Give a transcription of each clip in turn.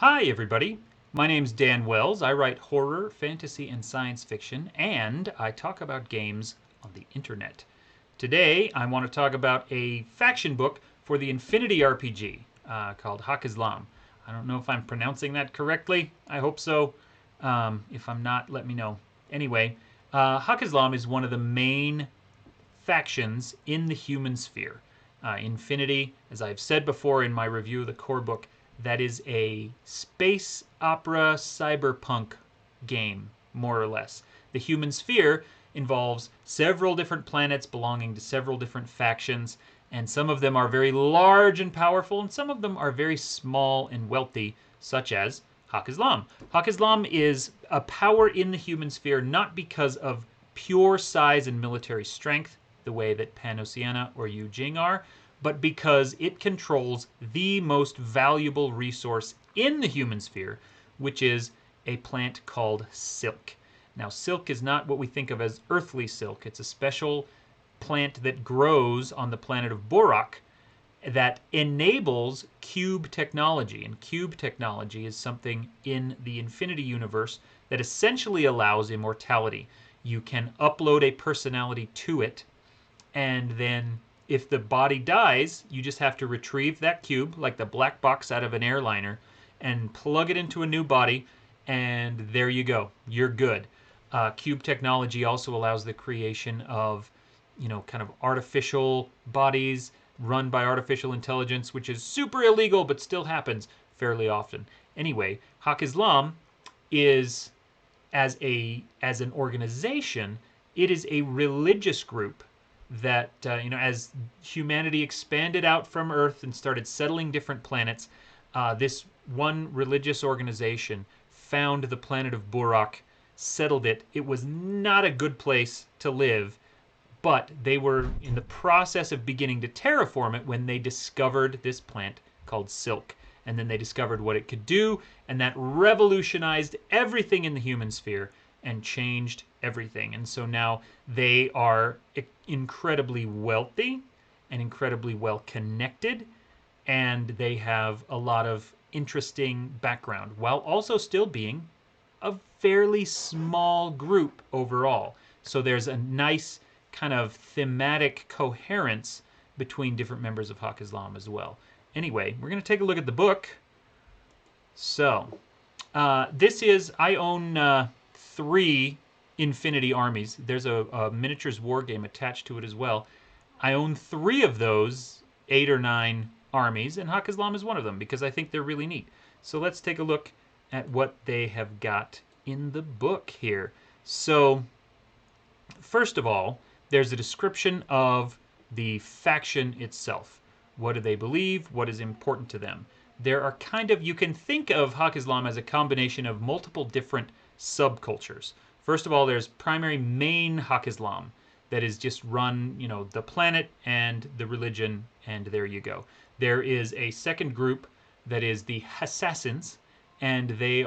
Hi, everybody. My name's Dan Wells. I write horror, fantasy, and science fiction, and I talk about games on the internet. Today, I want to talk about a faction book for the Infinity RPG called Haqqislam. I don't know if I'm pronouncing that correctly. I hope so. If I'm not, let me know. Anyway, Haqqislam is one of the main factions in the human sphere. Infinity, as I've said before in my review of the core book, that is a space opera cyberpunk game, more or less. The human sphere involves several different planets belonging to several different factions, and some of them are very large and powerful, and some of them are very small and wealthy, such as Haqqislam. Haqqislam is a power in the human sphere not because of pure size and military strength, the way that Pan-Oceania or Yu Jing are, but because it controls the most valuable resource in the human sphere, which is a plant called silk. Now, silk is not what we think of as earthly silk. It's a special plant that grows on the planet of Borak that enables cube technology. And cube technology is something in the Infinity Universe that essentially allows immortality. You can upload a personality to it, and then if the body dies, you just have to retrieve that cube, like the black box out of an airliner, and plug it into a new body, and there you go. You're good. Cube technology also allows the creation of, kind of artificial bodies run by artificial intelligence, which is super illegal but still happens fairly often. Anyway, Haq Islam is as an organization, it is a religious group that as humanity expanded out from Earth and started settling different planets, this one religious organization found the planet of Burak, settled it. It was not a good place to live, but they were in the process of beginning to terraform it when they discovered this plant called silk. And then they discovered what it could do, and that revolutionized everything in the human sphere and changed everything. And so now they are incredibly wealthy and incredibly well connected, and they have a lot of interesting background while also still being a fairly small group overall. So there's a nice kind of thematic coherence between different members of Haq Islam as well. Anyway, we're going to take a look at the book. So, I own 3 Infinity armies. There's a miniatures war game attached to it as well. I own 3 of those 8 or 9 armies, and Haq Islam is one of them because I think they're really neat. So let's take a look at what they have got in the book here. So, first of all, there's a description of the faction itself. What do they believe? What is important to them? There are you can think of Haq Islam as a combination of multiple different subcultures. First of all, there's primary main Haq Islam that is just run, the planet and the religion, and there you go. There is a second group that is the Assassins, and they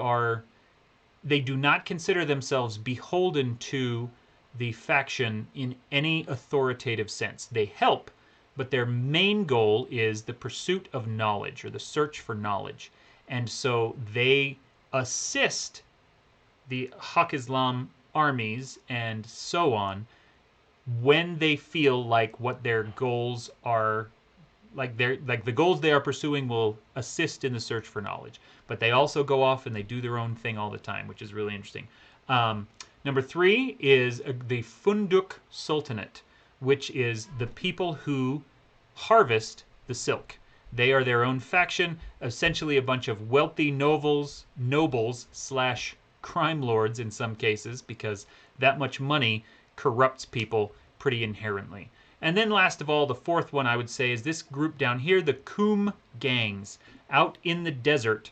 do not consider themselves beholden to the faction in any authoritative sense. They help, but their main goal is the pursuit of knowledge or the search for knowledge. And so they assist the Haq Islam armies and so on when they feel like what their goals are, like the goals they are pursuing will assist in the search for knowledge. But they also go off and they do their own thing all the time, which is really interesting. Number 3 is the Funduk Sultanate, which is the people who harvest the silk. They are their own faction, essentially a bunch of wealthy nobles slash crime lords in some cases, because that much money corrupts people pretty inherently. And then last of all, the 4th one I would say is this group down here, the Kum gangs, out in the desert,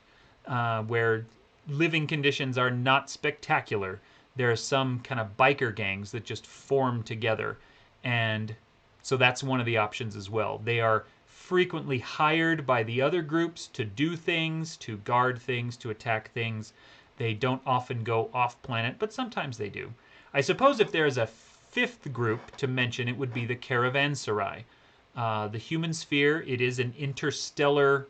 where living conditions are not spectacular. There are some kind of biker gangs that just form together, and so that's one of the options as well. They are frequently hired by the other groups to do things, to guard things, to attack things. They don't often go off planet, but sometimes they do. I suppose if there is a 5th group to mention, it would be the Caravanserai. The human sphere, it is an interstellar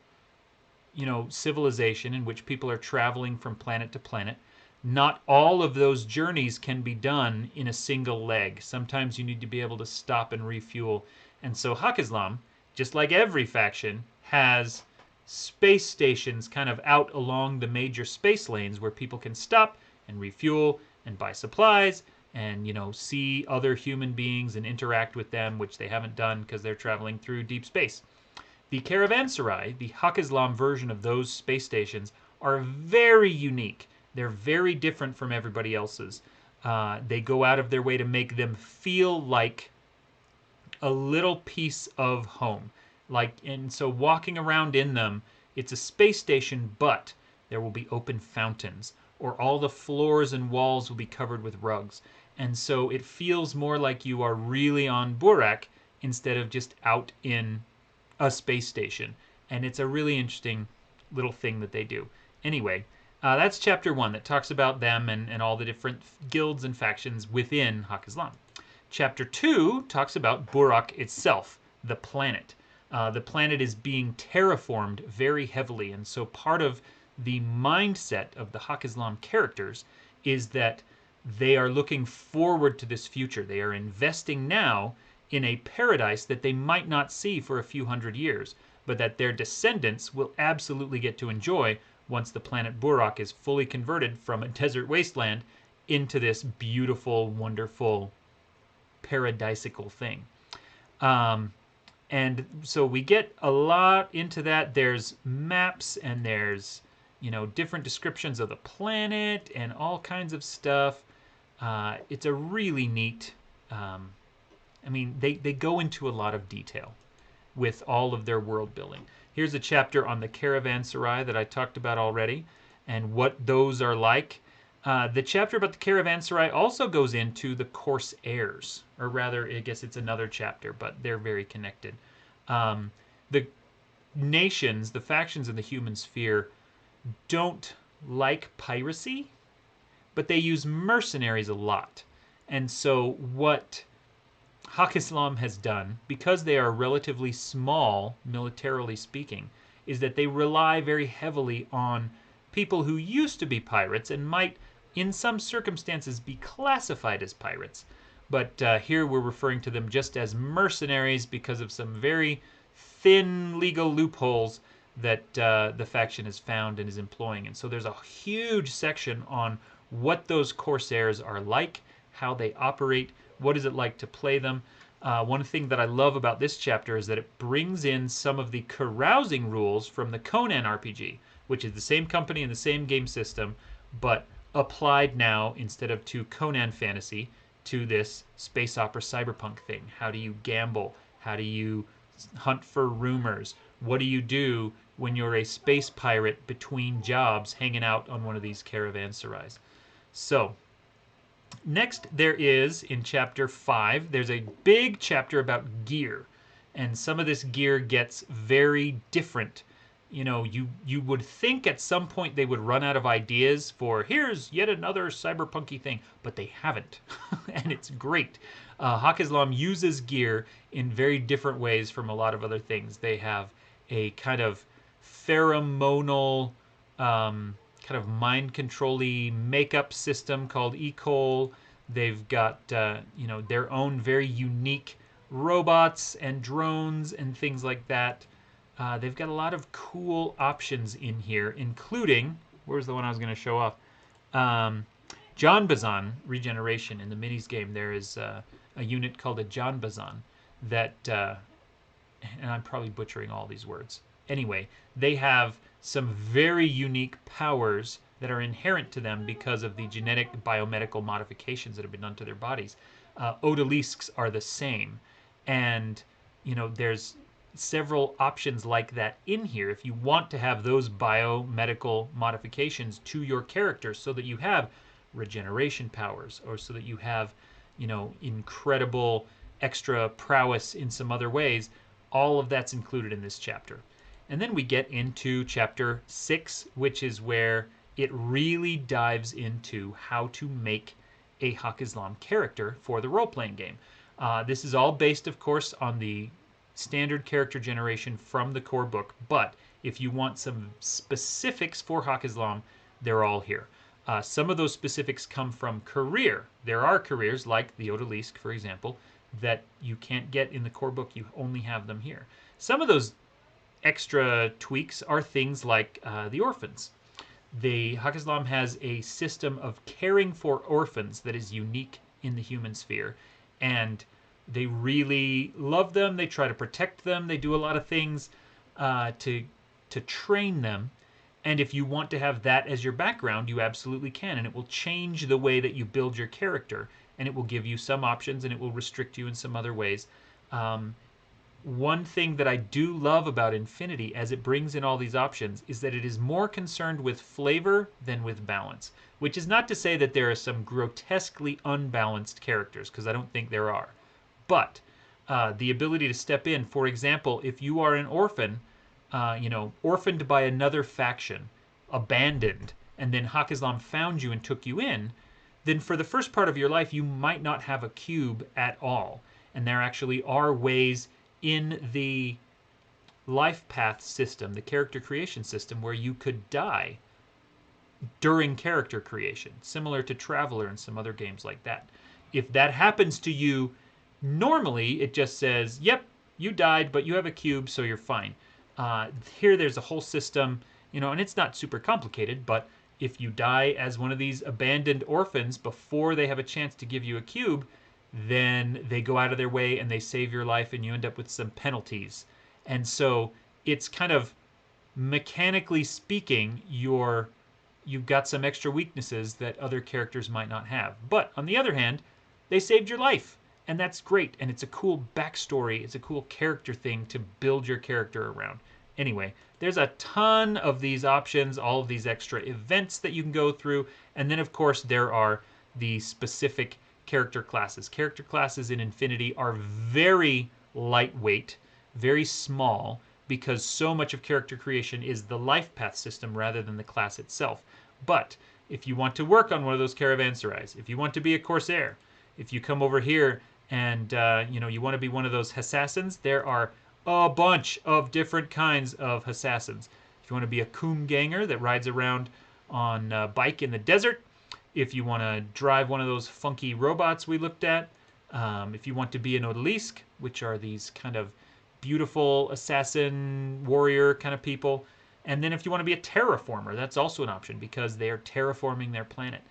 civilization in which people are traveling from planet to planet. Not all of those journeys can be done in a single leg. Sometimes you need to be able to stop and refuel. And so Haqqislam, just like every faction, has space stations kind of out along the major space lanes where people can stop and refuel and buy supplies and see other human beings and interact with them, which they haven't done because they're traveling through deep space. The caravanserai, the Haqqislam version of those space stations, are very unique. They're very different from everybody else's. They go out of their way to make them feel like a little piece of home. And so walking around in them, it's a space station, but there will be open fountains, or all the floors and walls will be covered with rugs. And so it feels more like you are really on Burak instead of just out in a space station. And it's a really interesting little thing that they do. Anyway, that's chapter 1 that talks about them and all the different guilds and factions within Haqqislam. Chapter 2 talks about Burak itself, the planet. The planet is being terraformed very heavily, and so part of the mindset of the Haqqislam characters is that they are looking forward to this future. They are investing now in a paradise that they might not see for a few hundred years, but that their descendants will absolutely get to enjoy once the planet Burak is fully converted from a desert wasteland into this beautiful, wonderful, paradisical thing. And so we get a lot into that. There's maps and there's different descriptions of the planet and all kinds of stuff. It's a really neat. They go into a lot of detail with all of their world building. Here's a chapter on the caravanserai that I talked about already and what those are like. The chapter about the caravanserai also goes into the corsairs, or rather, I guess it's another chapter, but they're very connected. The nations, the factions in the human sphere, don't like piracy, but they use mercenaries a lot. And so what Haqqislam has done, because they are relatively small, militarily speaking, is that they rely very heavily on people who used to be pirates and might, in some circumstances, be classified as pirates. But here we're referring to them just as mercenaries because of some very thin legal loopholes that the faction has found and is employing. And so there's a huge section on what those corsairs are like, how they operate, what is it like to play them. One thing that I love about this chapter is that it brings in some of the carousing rules from the Conan RPG, which is the same company and the same game system, but applied now, instead of to Conan fantasy, to this space opera cyberpunk thing. How do you gamble? How do you hunt for rumors? What do you do when you're a space pirate between jobs hanging out on one of these caravanserais? So, next there is, in chapter 5, there's a big chapter about gear. And some of this gear gets very different. You would think at some point they would run out of ideas for, here's yet another cyberpunky thing, but they haven't. And it's great. Haqqislam uses gear in very different ways from a lot of other things. They have a kind of pheromonal, kind of mind control-y makeup system called Ecol. They've got their own very unique robots and drones and things like that. They've got a lot of cool options in here, including, where's the one I was going to show off? John Bazan regeneration. In the minis game, there is a unit called a John Bazan that, and I'm probably butchering all these words. Anyway, they have some very unique powers that are inherent to them because of the genetic biomedical modifications that have been done to their bodies. Odalisks are the same. And, there's several options like that in here if you want to have those biomedical modifications to your character so that you have regeneration powers or so that you have, incredible extra prowess in some other ways. All of that's included in this chapter. And then we get into chapter 6, which is where it really dives into how to make a Haqqislam character for the role-playing game. This is all based, of course, on the standard character generation from the core book, but If you want some specifics for Haqqislam, they're all here. Some of those specifics come from career. There are careers like the Odalisque, for example, that you can't get in the core book. You only have them here. Some of those extra tweaks are things like the orphans. The Haqqislam has a system of caring for orphans that is unique in the human sphere, and they really love them. They try to protect them. They do a lot of things to train them. And if you want to have that as your background, you absolutely can, and it will change the way that you build your character, and it will give you some options, and it will restrict you in some other ways. One thing that I do love about Infinity, as it brings in all these options, is that it is more concerned with flavor than with balance. Which is not to say that there are some grotesquely unbalanced characters, because I don't think there are. But the ability to step in, for example, if you are an orphan, orphaned by another faction, abandoned, and then Haqqislam found you and took you in, then for the first part of your life, you might not have a cube at all. And there actually are ways in the life path system, the character creation system, where you could die during character creation, similar to Traveler and some other games like that. If that happens to you, normally it just says, yep, you died, but you have a cube, so you're fine. Here there's a whole system, and it's not super complicated, but if you die as one of these abandoned orphans before they have a chance to give you a cube, then they go out of their way and they save your life and you end up with some penalties. And so it's kind of, mechanically speaking, you've got some extra weaknesses that other characters might not have. But on the other hand, they saved your life. And that's great. And it's a cool backstory. It's a cool character thing to build your character around. Anyway, there's a ton of these options, all of these extra events that you can go through. And then, of course, there are the specific character classes. Character classes in Infinity are very lightweight, very small, because so much of character creation is the life path system rather than the class itself. But if you want to work on one of those caravanserais, if you want to be a corsair, if you come over here and you want to be one of those assassins, there are a bunch of different kinds of assassins. If you want to be a Kumganger that rides around on a bike in the desert, if you want to drive one of those funky robots we looked at, if you want to be an Odalisque, which are these kind of beautiful assassin warrior kind of people, and then if you want to be a terraformer, that's also an option because they are terraforming their planet.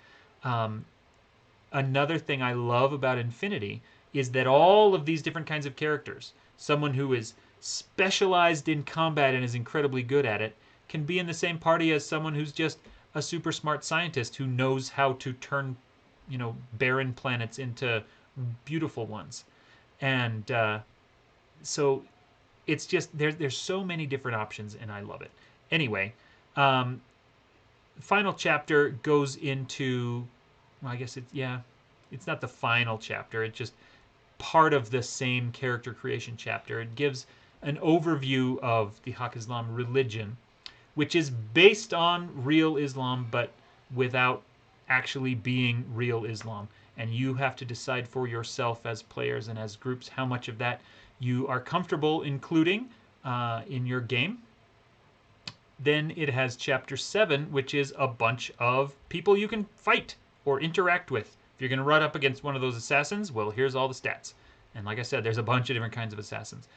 Another thing I love about Infinity is that all of these different kinds of characters, someone who is specialized in combat and is incredibly good at it, can be in the same party as someone who's just a super smart scientist who knows how to turn, barren planets into beautiful ones. And so it's just, there's so many different options, and I love it. Anyway, final chapter goes into, well, I guess it's not the final chapter. It's just part of the same character creation chapter. It gives an overview of the Haqqislam religion, which is based on real Islam, but without actually being real Islam. And you have to decide for yourself as players and as groups how much of that you are comfortable including in your game. Then it has chapter 7, which is a bunch of people you can fight or interact with. If you're going to run up against one of those assassins, well, here's all the stats. And like I said, there's a bunch of different kinds of assassins.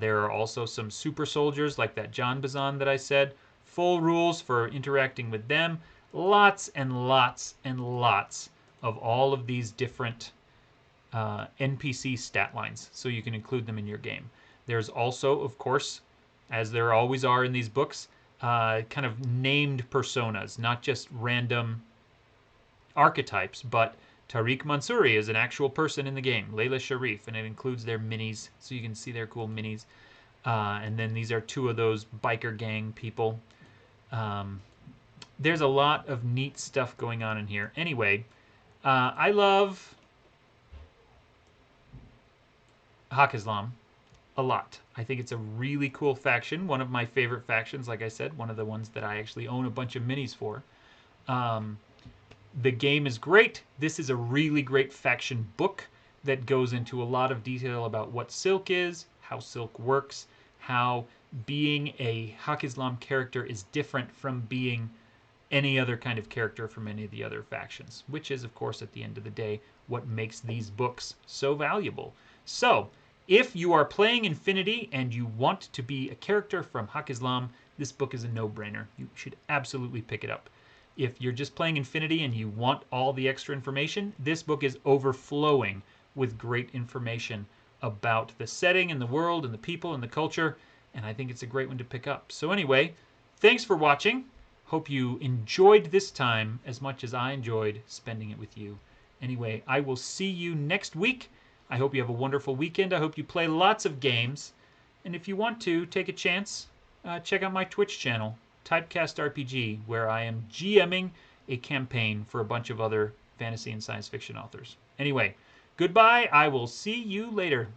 There are also some super soldiers like that John Bazan that I said. Full rules for interacting with them. Lots and lots and lots of all of these different NPC stat lines, so you can include them in your game. There's also, of course, as there always are in these books, kind of named personas, not just random archetypes, but Tariq Mansouri is an actual person in the game, Layla Sharif, and it includes their minis, so you can see their cool minis. And then these are two of those biker gang people. There's a lot of neat stuff going on in here. Anyway, I love Haqqislam a lot. I think it's a really cool faction. One of my favorite factions, like I said, one of the ones that I actually own a bunch of minis for. The game is great. This is a really great faction book that goes into a lot of detail about what Silk is, how Silk works, how being a Haqqislam character is different from being any other kind of character from any of the other factions, which is, of course, at the end of the day, what makes these books so valuable. So, if you are playing Infinity and you want to be a character from Haqqislam, this book is a no-brainer. You should absolutely pick it up. If you're just playing Infinity and you want all the extra information, this book is overflowing with great information about the setting and the world and the people and the culture, and I think it's a great one to pick up. So anyway, thanks for watching. Hope you enjoyed this time as much as I enjoyed spending it with you. Anyway, I will see you next week. I hope you have a wonderful weekend. I hope you play lots of games. And if you want to, take a chance, check out my Twitch channel, Typecast RPG, where I am GMing a campaign for a bunch of other fantasy and science fiction authors. Anyway, goodbye. I will see you later.